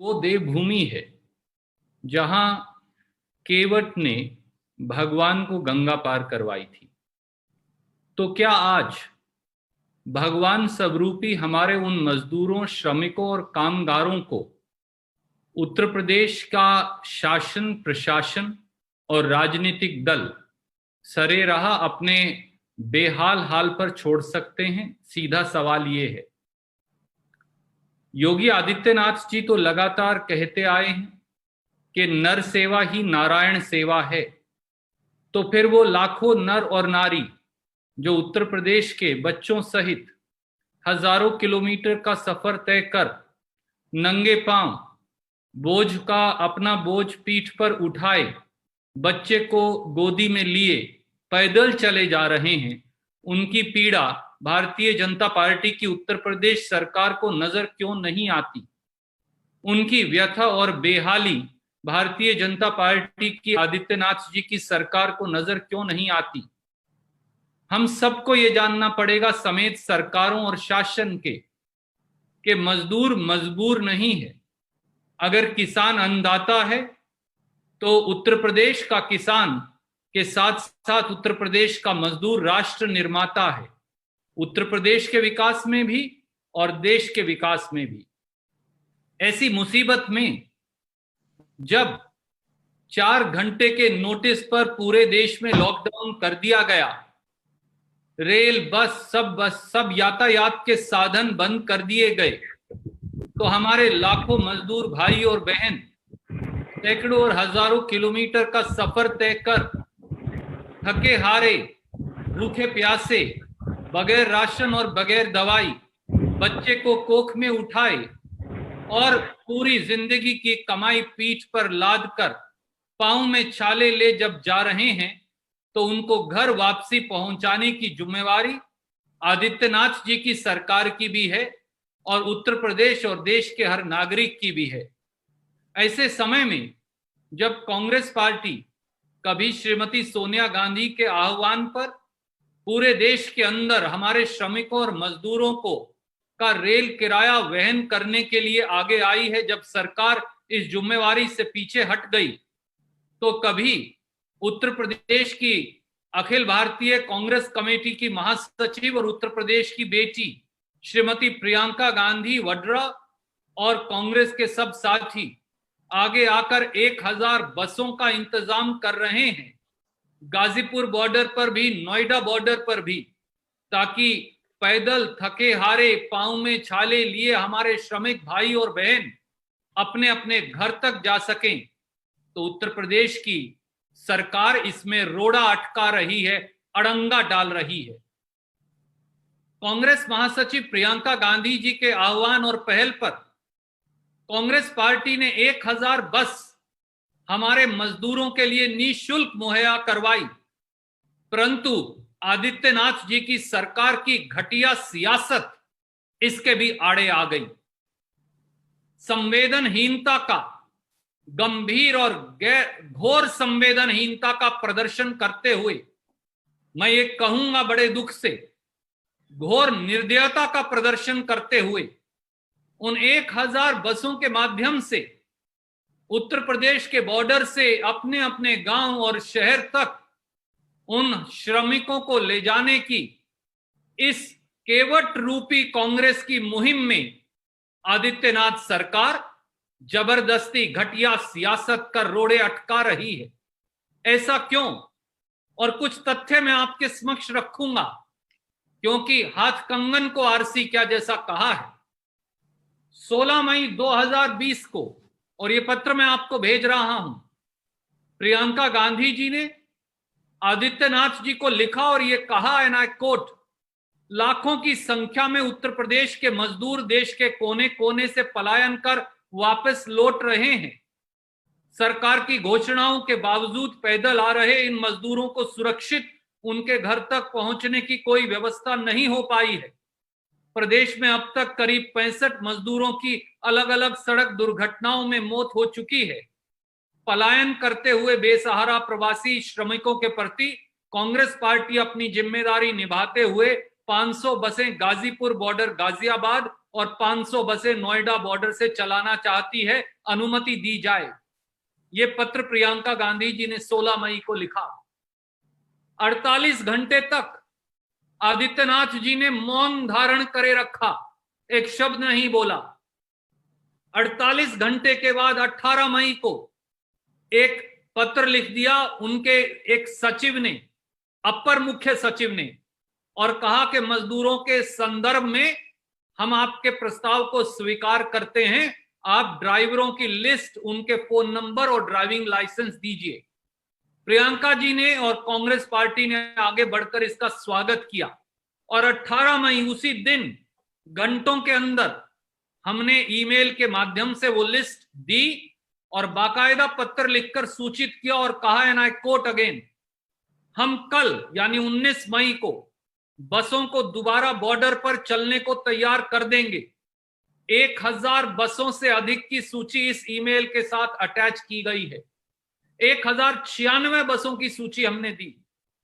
वो देवभूमि है जहां केवट ने भगवान को गंगा पार करवाई थी। तो क्या आज भगवान स्वरूपी हमारे उन मजदूरों, श्रमिकों और कामगारों को उत्तर प्रदेश का शासन, प्रशासन और राजनीतिक दल सरेराह अपने बेहाल हाल पर छोड़ सकते हैं? सीधा सवाल ये है। योगी आदित्यनाथ जी तो लगातार कहते आए हैं कि नर सेवा ही नारायण सेवा है। तो फिर वो लाखों नर और नारी जो उत्तर प्रदेश के बच्चों सहित हजारों किलोमीटर का सफर तय कर नंगे पांव अपना बोझ पीठ पर उठाए, बच्चे को गोदी में लिए पैदल चले जा रहे हैं, उनकी पीड़ा भारतीय जनता पार्टी की उत्तर प्रदेश सरकार को नजर क्यों नहीं आती? उनकी व्यथा और बेहाली भारतीय जनता पार्टी की, आदित्यनाथ जी की सरकार को नजर क्यों नहीं आती? हम सबको ये जानना पड़ेगा, समेत सरकारों और शासन के, कि मजदूर मजबूर नहीं है। अगर किसान अन्नदाता है तो उत्तर प्रदेश का किसान के साथ साथ उत्तर प्रदेश का मजदूर राष्ट्र निर्माता है, उत्तर प्रदेश के विकास में भी और देश के विकास में भी। ऐसी मुसीबत में जब 4 घंटे के नोटिस पर पूरे देश में लॉकडाउन कर दिया गया, रेल, बस सब यातायात के साधन बंद कर दिए गए, तो हमारे लाखों मजदूर भाई और बहन सैकड़ों और हजारों किलोमीटर का सफर तय कर, थके हारे, भूखे प्यासे, बगैर राशन और बगैर दवाई बच्चे को कोख में उठाए और पूरी जिंदगी की कमाई पीठ पर लाद कर पांव में छाले ले जब जा रहे हैं, तो उनको घर वापसी पहुंचाने की जिम्मेवारी आदित्यनाथ जी की सरकार की भी है और उत्तर प्रदेश और देश के हर नागरिक की भी है। ऐसे समय में जब कांग्रेस पार्टी कभी श्रीमती सोनिया गांधी के आह्वान पर पूरे देश के अंदर हमारे श्रमिकों और मजदूरों को का रेल किराया वहन करने के लिए आगे आई है, जब सरकार इस जिम्मेवारी से पीछे हट गई, तो कभी उत्तर प्रदेश की अखिल भारतीय कांग्रेस कमेटी की महासचिव और उत्तर प्रदेश की बेटी श्रीमती प्रियंका गांधी वड्रा और कांग्रेस के सब साथी आगे आकर 1000 बसों का इंतजाम कर रहे हैं, गाजीपुर बॉर्डर पर भी, नोएडा बॉर्डर पर भी, ताकि पैदल थके हारे, पांव में छाले लिए हमारे श्रमिक भाई और बहन अपने अपने घर तक जा सकें। तो उत्तर प्रदेश की सरकार इसमें रोड़ा अटका रही है, अड़ंगा डाल रही है। कांग्रेस महासचिव प्रियंका गांधी जी के आह्वान और पहल पर कांग्रेस पार्टी ने 1000 बस हमारे मजदूरों के लिए निःशुल्क मुहैया करवाई, परंतु आदित्यनाथ जी की सरकार की घटिया सियासत इसके भी आड़े आ गई। संवेदनहीनता का, गंभीर और घोर संवेदनहीनता का प्रदर्शन करते हुए, मैं ये कहूंगा बड़े दुख से, घोर निर्दयता का प्रदर्शन करते हुए उन 1000 बसों के माध्यम से उत्तर प्रदेश के बॉर्डर से अपने अपने गांव और शहर तक उन श्रमिकों को ले जाने की इस केवट रूपी कांग्रेस की मुहिम में आदित्यनाथ सरकार जबरदस्ती घटिया सियासत कर रोड़े अटका रही है। ऐसा क्यों? और कुछ तथ्य मैं आपके समक्ष रखूंगा, क्योंकि हाथ कंगन को आरसी क्या जैसा कहा है। 16 मई 2020 को, और ये पत्र मैं आपको भेज रहा हूं, प्रियंका गांधी जी ने आदित्यनाथ जी को लिखा और ये कहा, एंड आई कोट, लाखों की संख्या में उत्तर प्रदेश के मजदूर देश के कोने कोने से पलायन कर वापस लौट रहे हैं। सरकार की घोषणाओं के बावजूद पैदल आ रहे इन मजदूरों को सुरक्षित उनके घर तक पहुंचने की कोई व्यवस्था नहीं हो पाई है। प्रदेश में अब तक करीब 65 मजदूरों की अलग अलग सड़क दुर्घटनाओं में मौत हो चुकी है। पलायन करते हुए बेसहारा प्रवासी श्रमिकों के प्रति कांग्रेस पार्टी अपनी जिम्मेदारी निभाते हुए 500 बसें गाजीपुर बॉर्डर, गाजियाबाद और 500 बसें नोएडा बॉर्डर से चलाना चाहती है, अनुमति दी जाए। ये पत्र प्रियंका गांधी जी ने 16 मई को लिखा। 48 घंटे तक आदित्यनाथ जी ने मौन धारण करे रखा, एक शब्द नहीं बोला। 48 घंटे के बाद 18 मई को एक पत्र लिख दिया उनके एक सचिव ने, अपर मुख्य सचिव ने, और कहा कि मजदूरों के संदर्भ में हम आपके प्रस्ताव को स्वीकार करते हैं, आप ड्राइवरों की लिस्ट, उनके फोन नंबर और ड्राइविंग लाइसेंस दीजिए। प्रियंका जी ने और कांग्रेस पार्टी ने आगे बढ़कर इसका स्वागत किया और 18 मई उसी दिन घंटों के अंदर हमने ईमेल के माध्यम से वो लिस्ट दी और बाकायदा पत्र लिखकर सूचित किया और कहा, एंड आई कोट अगेन, हम कल यानी 19 मई को बसों को दोबारा बॉर्डर पर चलने को तैयार कर देंगे। 1000 बसों से अधिक की सूची इस ईमेल के साथ अटैच की गई है। 1096 बसों की सूची हमने दी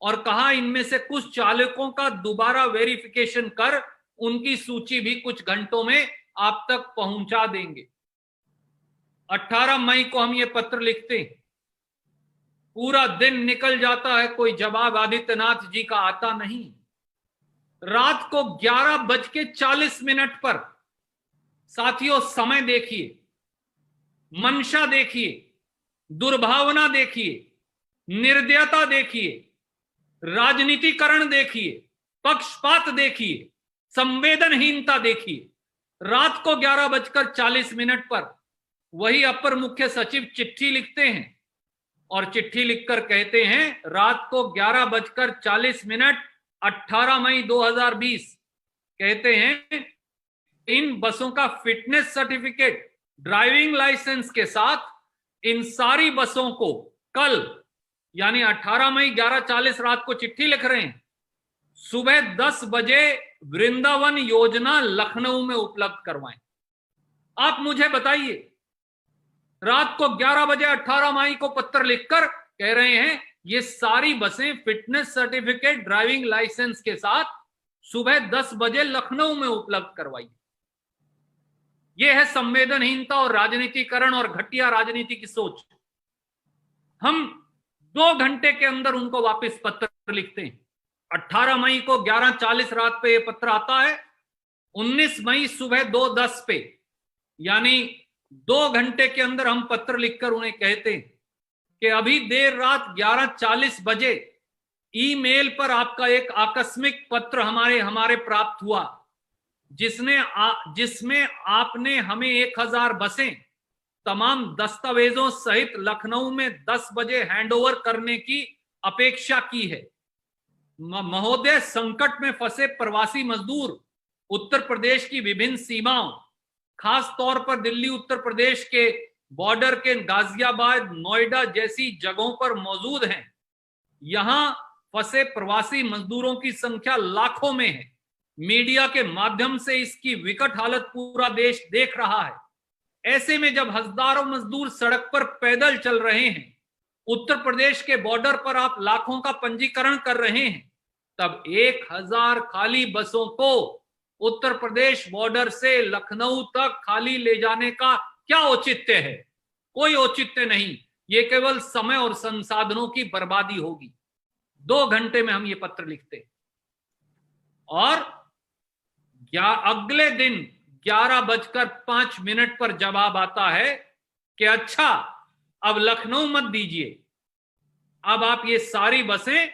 और कहा इनमें से कुछ चालकों का दोबारा वेरिफिकेशन कर उनकी सूची भी कुछ घंटों में आप तक पहुंचा देंगे। 18 मई को हम ये पत्र लिखते हैं, पूरा दिन निकल जाता है, कोई जवाब आदित्यनाथ जी का आता नहीं। रात को 11:40 पर, साथियों समय देखिए, मंशा देखिए, दुर्भावना देखिए, निर्दयता देखिए, राजनीतिकरण देखिए, पक्षपात देखिए, संवेदनहीनता देखिए। रात को 11:40 पर वही अपर मुख्य सचिव चिट्ठी लिखते हैं और चिट्ठी लिखकर कहते हैं, रात को 11:40 18 मई 2020, कहते हैं इन बसों का फिटनेस सर्टिफिकेट, ड्राइविंग लाइसेंस के साथ इन सारी बसों को कल यानी 18 मई 11:40 रात को चिट्ठी लिख रहे हैं, सुबह 10 बजे वृंदावन योजना लखनऊ में उपलब्ध करवाएं। आप मुझे बताइए, रात को 11 बजे 18 मई को पत्र लिखकर कह रहे हैं ये सारी बसें फिटनेस सर्टिफिकेट, ड्राइविंग लाइसेंस के साथ सुबह 10 बजे लखनऊ में उपलब्ध करवाइए। यह है संवेदनहीनता और राजनीतिकरण और घटिया राजनीति की सोच। हम 2 घंटे के अंदर उनको वापस पत्र लिखते हैं। 18 मई को 11:40 रात पे ये पत्र आता है। 19 मई सुबह 2:10 पे, यानी 2 घंटे के अंदर हम पत्र लिखकर उन्हें कहते हैं कि अभी देर रात 11:40 बजे ईमेल पर आपका एक आकस्मिक पत्र हमारे प्राप्त हुआ, जिसमें आपने हमें 1000 बसें तमाम दस्तावेजों सहित लखनऊ में 10 बजे हैंडओवर करने की अपेक्षा की है। महोदय, संकट में फंसे प्रवासी मजदूर उत्तर प्रदेश की विभिन्न सीमाओं, खास तौर पर दिल्ली उत्तर प्रदेश के बॉर्डर के गाजियाबाद, नोएडा जैसी जगहों पर मौजूद हैं। यहां फंसे प्रवासी मजदूरों की संख्या लाखों में है। मीडिया के माध्यम से इसकी विकट हालत पूरा देश देख रहा है। ऐसे में जब हजारों मजदूर सड़क पर पैदल चल रहे हैं, उत्तर प्रदेश के बॉर्डर पर आप लाखों का पंजीकरण कर रहे हैं, तब 1000 खाली बसों को उत्तर प्रदेश बॉर्डर से लखनऊ तक खाली ले जाने का क्या औचित्य है? कोई औचित्य नहीं। ये केवल समय और संसाधनों की बर्बादी होगी। 2 घंटे में हम ये पत्र लिखते और अगले दिन 11:05 पर जवाब आता है कि अच्छा, अब लखनऊ मत दीजिए, अब आप ये सारी बसें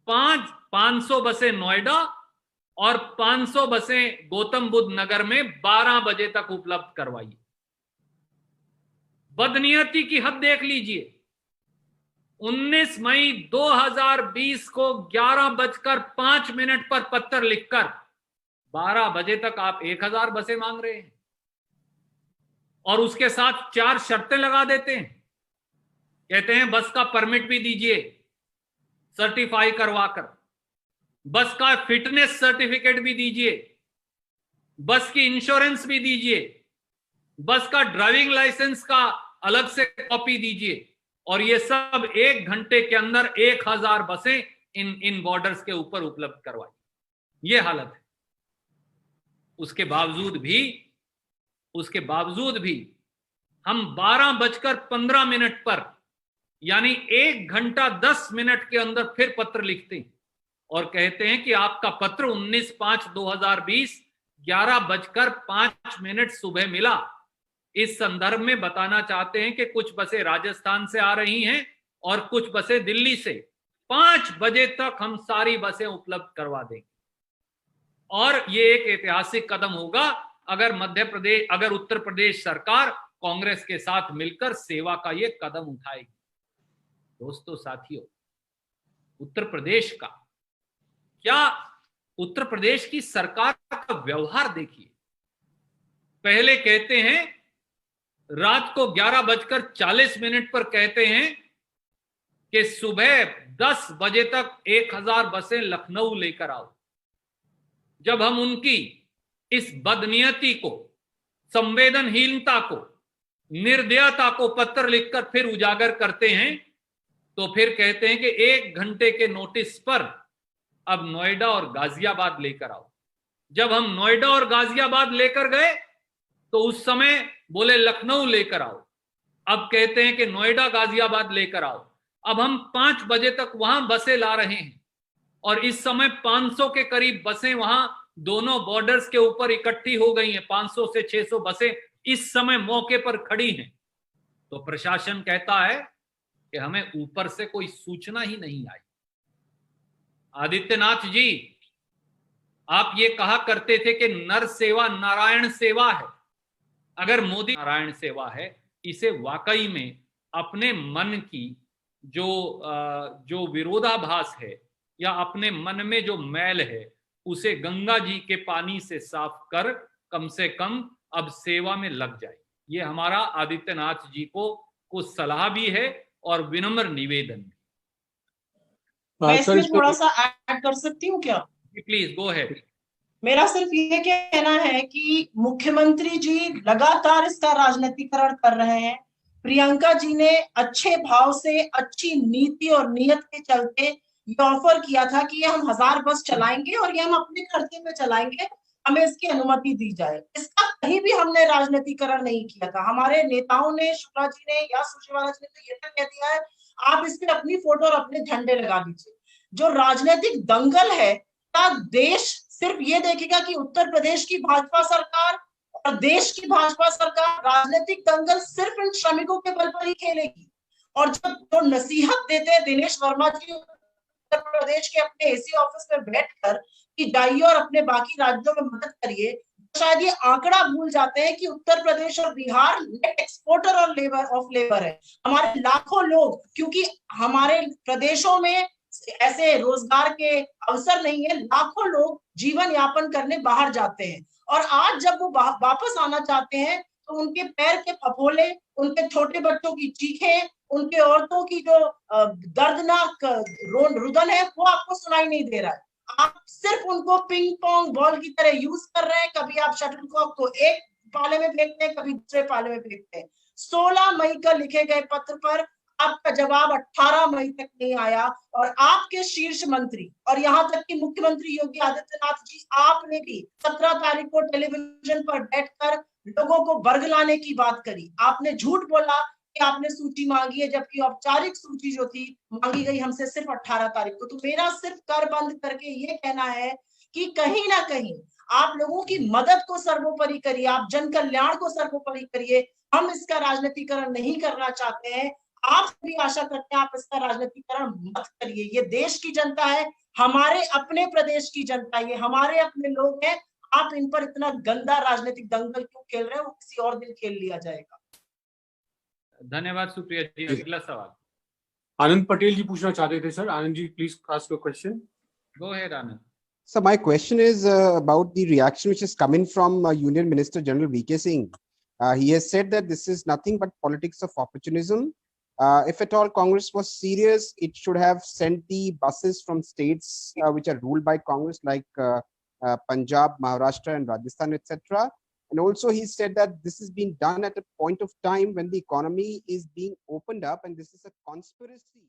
500 बसें नोएडा और 500 बसें गौतम बुद्ध नगर में 12 बजे तक उपलब्ध करवाइए। बदनीयती की हद देख लीजिए। 19 मई 2020 को 11:05 पर पत्र लिखकर 12 बजे तक आप 1000 बसें मांग रहे हैं और उसके साथ 4 शर्तें लगा देते हैं। कहते हैं बस का परमिट भी दीजिए सर्टिफाई करवाकर, बस का फिटनेस सर्टिफिकेट भी दीजिए, बस की इंश्योरेंस भी दीजिए, बस का ड्राइविंग लाइसेंस का अलग से कॉपी दीजिए, और ये सब 1 घंटे के अंदर 1000 बसें इन बॉर्डर्स के ऊपर उपलब्ध करवाई। ये हालत है। उसके बावजूद भी हम 12:15 पर, यानी 1 घंटा 10 मिनट के अंदर फिर पत्र लिखते हैं और कहते हैं कि आपका पत्र 19/5/2020 11:05 सुबह मिला। इस संदर्भ में बताना चाहते हैं कि कुछ बसें राजस्थान से आ रही हैं और कुछ बसें दिल्ली से। 5 बजे तक हम सारी बसें उपलब्ध करवा देंगे और ये एक ऐतिहासिक कदम होगा अगर उत्तर प्रदेश सरकार कांग्रेस के साथ मिलकर सेवा का ये कदम उठाएगी। दोस्तों, साथियों, उत्तर प्रदेश की सरकार का व्यवहार देखिए। पहले कहते हैं, रात को 11:40 पर कहते हैं कि सुबह 10 बजे तक 1000 बसें लखनऊ लेकर आओ। जब हम उनकी इस बदनीयती को, संवेदनहीनता को, निर्दयता को पत्र लिखकर फिर उजागर करते हैं, तो फिर कहते हैं कि 1 घंटे के नोटिस पर अब नोएडा और गाजियाबाद लेकर आओ। जब हम नोएडा और गाजियाबाद लेकर गए तो उस समय बोले लखनऊ लेकर आओ। अब कहते हैं कि नोएडा गाजियाबाद लेकर आओ। अब हम 5 बजे तक वहां बसें ला रहे हैं और इस समय 500 के करीब बसें वहां दोनों बॉर्डर्स के ऊपर इकट्ठी हो गई हैं। 500 से 600 बसें इस समय मौके पर खड़ी हैं। तो प्रशासन कहता है कि हमें ऊपर से कोई सूचना ही नहीं आई। आदित्यनाथ जी, आप ये कहा करते थे कि नर सेवा नारायण सेवा है। अगर मोदी नारायण सेवा है, इसे वाकई में अपने मन की जो विरोधाभास है या अपने मन में जो मैल है, उसे गंगा जी के पानी से साफ कर कम से कम अब सेवा में लग जाए। ये हमारा आदित्यनाथ जी को सलाह भी है और विनम्र निवेदन भी। मैं इसमें थोड़ा सा ऐड कर सकती हूँ क्या? Please go ahead. मेरा सिर्फ ये कहना है कि मुख्यमंत्री जी लगातार इसका राजनीतिकरण कर रहे हैं। प्रियंका जी ने अच्छे भाव से, अच्छी नीति और नियत के चलते ये ऑफर किया था कि ये हम 1000 बस चलाएंगे और ये हम अपने खर्चे में चलाएंगे, हमें इसकी अनुमति दी जाए। इसका कहीं भी हमने राजनीतिकरण नहीं किया था। हमारे नेताओं ने, शुक्ला जी ने या सुरजेवाला जी ने तो ये तक कह दिया है, आप इस पे अपनी फोटो और अपने झंडे लगा दीजिए। जो राजनीतिक दंगल है का देश सिर्फ ये देखेगा कि उत्तर प्रदेश की भाजपा सरकार और देश की भाजपा सरकार राजनीतिक दंगल सिर्फ इन श्रमिकों के बल पर ही खेलेगी। और जब जो नसीहत देते हैं दिनेश वर्मा जी उत्तर प्रदेश के अपने एसी ऑफिस में बैठकर कि जाइए और अपने बाकी राज्यों में मदद करिए, शायद ये आंकड़ा भूल जाते हैं कि उत्तर प्रदेश और बिहार नेट एक्सपोर्टर और लेबर है। हमारे लाखों लोग, क्योंकि हमारे प्रदेशों में ऐसे रोजगार के अवसर नहीं है, लाखों लोग जीवन यापन करने बाहर जाते हैं और आज जब वो वापस आना चाहते हैं तो उनके पैर के फफोले, उनके छोटे बच्चों की चीखें, उनके औरतों की जो दर्दनाक रुदन है, वो आपको सुनाई नहीं दे रहा है। आप सिर्फ उनको पिंग पोंग बॉल की तरह यूज कर रहे हैं। कभी आप शटलकॉक को एक पाले में फेंकते हैं, कभी दूसरे पाले में फेंकते हैं। 16 मई का लिखे गए पत्र पर आपका जवाब 18 मई तक नहीं आया और आपके शीर्ष मंत्री और यहाँ तक कि मुख्यमंत्री योगी आदित्यनाथ जी, आपने भी 17 तारीख को टेलीविजन पर बैठकर लोगों को बरगलाने की बात करी। आपने झूठ बोला कि आपने सूची मांगी है, जबकि औपचारिक सूची जो थी मांगी गई हमसे सिर्फ 18 तारीख को। तो मेरा सिर्फ कर बंद करके ये कहना है कि कहीं ना कहीं आप लोगों की मदद को सर्वोपरि करिए, आप जन कल्याण को सर्वोपरि करिए। हम इसका राजनीतिकरण नहीं करना चाहते हैं। आप भी आशा करते हैं आप इसका राजनीतिकरण मत करिए। ये देश की जनता है, हमारे अपने प्रदेश की जनता, ये हमारे अपने लोग हैं। आप इन पर इतना गंदा राजनीतिक दंगल क्यों खेल रहे हैं? वो किसी और दिन खेल लिया जाएगा। धन्यवाद सुप्रिया जी। अगला सवाल आनंद पटेल जी पूछना चाहते थे। Sir Anand ji, please ask your question. Go ahead Anand. So my question is about the reaction which is coming from Union Minister General V.K. Singh. He has said that this is nothing but politics of opportunism. If at all Congress was serious, it should have sent the buses from states which are ruled by Congress, like Punjab, Maharashtra and Rajasthan, etc. And also he said that this is being done at a point of time when the economy is being opened up and this is a conspiracy.